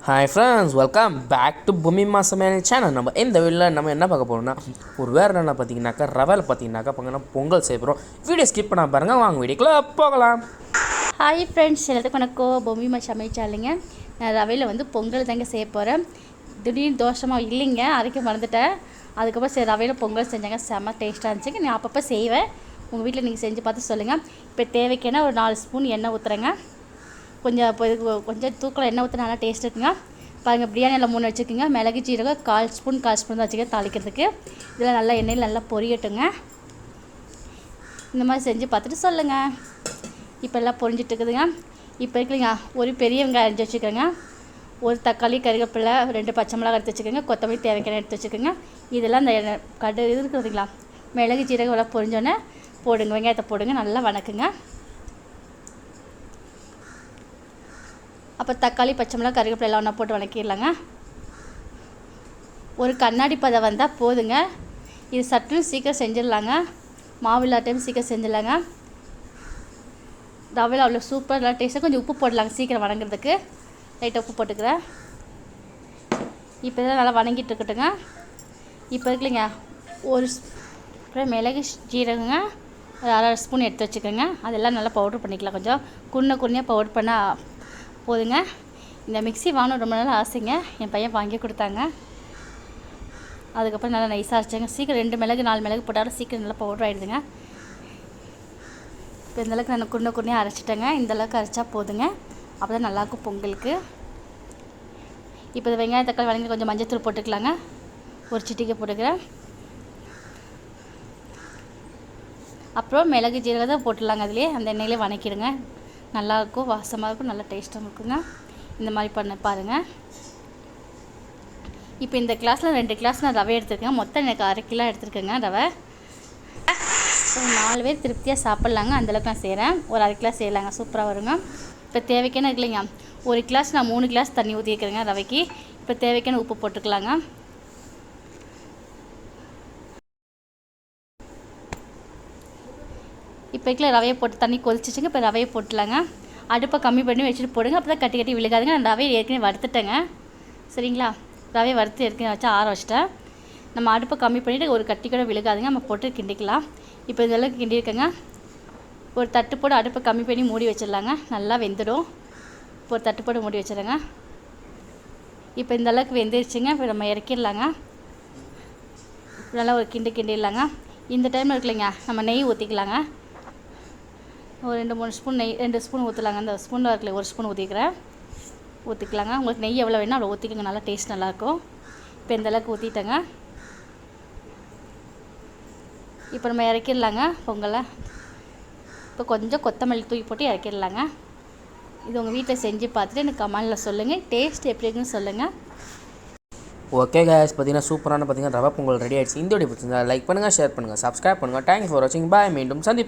Hi friends, welcome back to Bhoomima சமையல் channel. நம்ம இந்த வீடியோவில் நம்ம என்ன பார்க்க போகிறோம்னா, ஒரு வேறு என்ன பார்த்தீங்கன்னாக்கா ரவையில் பார்த்தீங்கன்னாக்கா பொங்கல் செய்ய போகிறோம். வீடியோ ஸ்கிப் பண்ண பாருங்கள், வாங்க வீடியோக்குள்ளே போகலாம். ஹாய் ஃப்ரெண்ட்ஸ், எல்லாத்துக்கும் வணக்கம். பூமிமா சமைச்சாலிங்க. நான் ரவையில் வந்து பொங்கல் தாங்க செய்ய போகிறேன். திடீர்னு தோஷமாக இல்லைங்க, அரைக்க மறந்துட்டேன். அதுக்கப்புறம் சரி ரவையில் பொங்கல் செஞ்சாங்க, செம்ம டேஸ்ட்டாக இருந்துச்சுங்க. நான் அப்பப்போ செய்வேன், உங்கள் வீட்டில் நீங்கள் செஞ்சு பார்த்து சொல்லுங்கள். இப்போ தேவைக்கான ஒரு 4 ஸ்பூன் எண்ணெய் ஊற்றுறேங்க. கொஞ்சம் இப்போ இதுக்கு கொஞ்சம் தூக்கில் எண்ணெய் ஊற்றி நல்லா டேஸ்ட் இருக்குங்க. பாருங்கள், பிரியாணியில் 3 வச்சுக்கோங்க. மிளகு ஜீரகம் 1/4 ஸ்பூன் தான் வச்சுக்க தாளிக்கிறதுக்கு. இதில் நல்லா எண்ணெயில் நல்லா பொரியட்டுங்க. இந்த மாதிரி செஞ்சு பார்த்துட்டு சொல்லுங்கள். இப்போ எல்லாம் பொரிஞ்சிட்டு இருக்குதுங்க. இப்போ இருக்குதுங்க, ஒரு பெரிய வெங்காயம் அரிஞ்சு வச்சுக்கோங்க. ஒரு தக்காளி, கருவேப்பிலை, 2 பச்சை மிளகாய் எடுத்து வச்சுக்கோங்க. கொத்தமல்லி தேவைக்கான எடுத்து வச்சுக்கோங்க. இதெல்லாம் இந்த இது இருக்குதுங்களா, மிளகு ஜீரகம் எல்லாம் பொரிஞ்சோன்னே போடுங்க, வெங்காயத்தை போடுங்க, நல்லா வணக்குங்க. அப்போ தக்காளி, பச்சை மிளகாய், கருவேப்பிலை எல்லாம் ஒன்றா போட்டு வணக்கிடலாங்க. ஒரு கண்ணாடி பதம் வந்தால் போதுங்க. இது சட்டுன்னு சீக்கிரம் செஞ்சிடலாங்க. மாவில்லா டைம் சீக்கிரம் செஞ்சிடலாங்க. ரவையில் அவ்வளோ சூப்பர், நல்லா டேஸ்ட்டாக. கொஞ்சம் உப்பு போடலாங்க சீக்கிரம் வணங்குறதுக்கு. லைட்டாக உப்பு போட்டுக்கிறேன். இப்போ தான் நல்லா வணங்கிட்டு இருக்கட்டுங்க. இப்போ இருக்குல்லைங்க, ஒரு மிளகு ஜீரகங்க ஒரு 1/2 ஸ்பூன் எடுத்து வச்சுக்கோங்க. அதெல்லாம் நல்லா பவுட்ரு பண்ணிக்கலாம். கொஞ்சம் குன்னையாக பவுட்ரு பண்ணால் போதுங்க. இந்த மிக்ஸி வாங்கணும் ரொம்ப நாள் ஆசைங்க, என் பையன் வாங்கி கொடுத்தாங்க. அதுக்கப்புறம் நல்லா நைஸாக அரைச்சாங்க. சீக்கிரம் 2 மிளகு 4 மிளகு போட்டாலும் சீக்கிரம் நல்லா பவுடர் ஆகிடுதுங்க. இப்போ இந்தளவுக்கு நான் குன்னையாக அரைச்சிட்டேங்க. இந்தளவுக்கு அரைச்சா போதுங்க, அப்போ தான் நல்லாயிருக்கும் பொங்கலுக்கு. இப்போ இந்த வெங்காயம் தக்காளி வதங்கி கொஞ்சம் மஞ்சத்தூள் போட்டுக்கலாங்க. ஒரு சிட்டிக்கை போட்டுக்கிறேன். அப்புறம் மிளகு ஜீரகத்தை போட்டுடலாங்க. அதிலே அந்த எண்ணெயிலே வதக்கிடுங்க. நல்லாயிருக்கும், வாசமாக இருக்கும், நல்லா டேஸ்ட்டாக இருக்குங்க. இந்த மாதிரி பண்ண பாருங்கள். இப்போ இந்த கிளாஸில் 2 கிளாஸ் நான் ரவை எடுத்துருக்கேன். மொத்தம் எனக்கு 1/2 கிலோ எடுத்துருக்கேங்க ரவை. ஒரு 4 பேர் திருப்தியாக சாப்பிட்லாங்க, அந்தளவுக்கு நான் செய்கிறேன். ஒரு 1/2 கிலோ செய்யலாங்க, சூப்பராக வருங்க. இப்போ தேவைக்கான இல்லைங்க, ஒரு கிளாஸ் நான் 3 கிளாஸ் தண்ணி ஊற்றிக்கிறேங்க ரவைக்கு. இப்போ தேவைக்கான உப்பு போட்டுக்கலாங்க. இப்போ ரவையை போட்டு தண்ணி கொதிச்சிச்சுங்க. இப்போ ரவையை போட்டுலாங்க. அடுப்பை கம்மி பண்ணி வச்சுட்டு போடுங்க, அப்போ தான் கட்டி கட்டி விழுகாதுங்க. நான் ரவையை ஏற்கனவே வறுத்துட்டேங்க, சரிங்களா. ரவையை வறுத்து ஏற்கனவே வச்சு ஆற வச்சிட்டேன். நம்ம அடுப்பை கம்மி பண்ணிவிட்டு ஒரு கட்டி கூட விழுகாதுங்க, நம்ம போட்டு கிண்டிக்கலாம். இப்போ இதெல்லாம் கிண்டியிருக்கேங்க. ஒரு தட்டு போட்டு அடுப்பை கம்மி பண்ணி மூடி வச்சிடலாங்க, நல்லா வெந்துடும். இப்போ ஒரு தட்டு போட்டு மூடி வச்சிடுங்க. இப்போ இந்தளவுக்கு வெந்துருச்சுங்க. இப்போ நம்ம இறக்கிடலாங்க. நல்லா ஒரு கிண்டிடலாங்க. இந்த டைமில் இருக்குல்லைங்க, நம்ம நெய் ஊற்றிக்கலாங்க. ஒரு 2-3 ஸ்பூன் நெய், 2 ஸ்பூன் ஊற்றலாங்க. அந்த ஸ்பூனில் இருக்கல 1 ஸ்பூன் ஊற்றிக்கிறேன். ஊற்றிக்கலாங்க. உங்களுக்கு நெய் எவ்வளோ வேணும் அவ்வளோ ஊற்றிக்கோங்க, நல்லா டேஸ்ட் நல்லாயிருக்கும். இப்போ இந்தளவுக்கு ஊற்றிட்டேங்க. இப்போ நம்ம இறக்கிடலாங்க பொங்கலை. இப்போ கொஞ்சம் கொத்தமல்லி தூக்கி போட்டு இறக்கிடலாங்க. இது உங்கள் வீட்டில் செஞ்சு பார்த்துட்டு எனக்கு கமெண்டில் சொல்லுங்கள், டேஸ்ட் எப்படி இருக்குன்னு சொல்லுங்கள். ஓகே கேஸ், பார்த்தீங்கன்னா சூப்பரான ரவை பொங்கல் ரெடி ஆகிடுச்சு. இந்த வீடியோ பிடிச்சிருந்தா லைக் பண்ணுங்கள், ஷேர் பண்ணுங்கள், சப்ஸ்கிரைப் பண்ணுங்கள். தேங்க்ஸ் ஃபார் வாட்சிங். பாய், மீண்டும் சந்திப்போம்.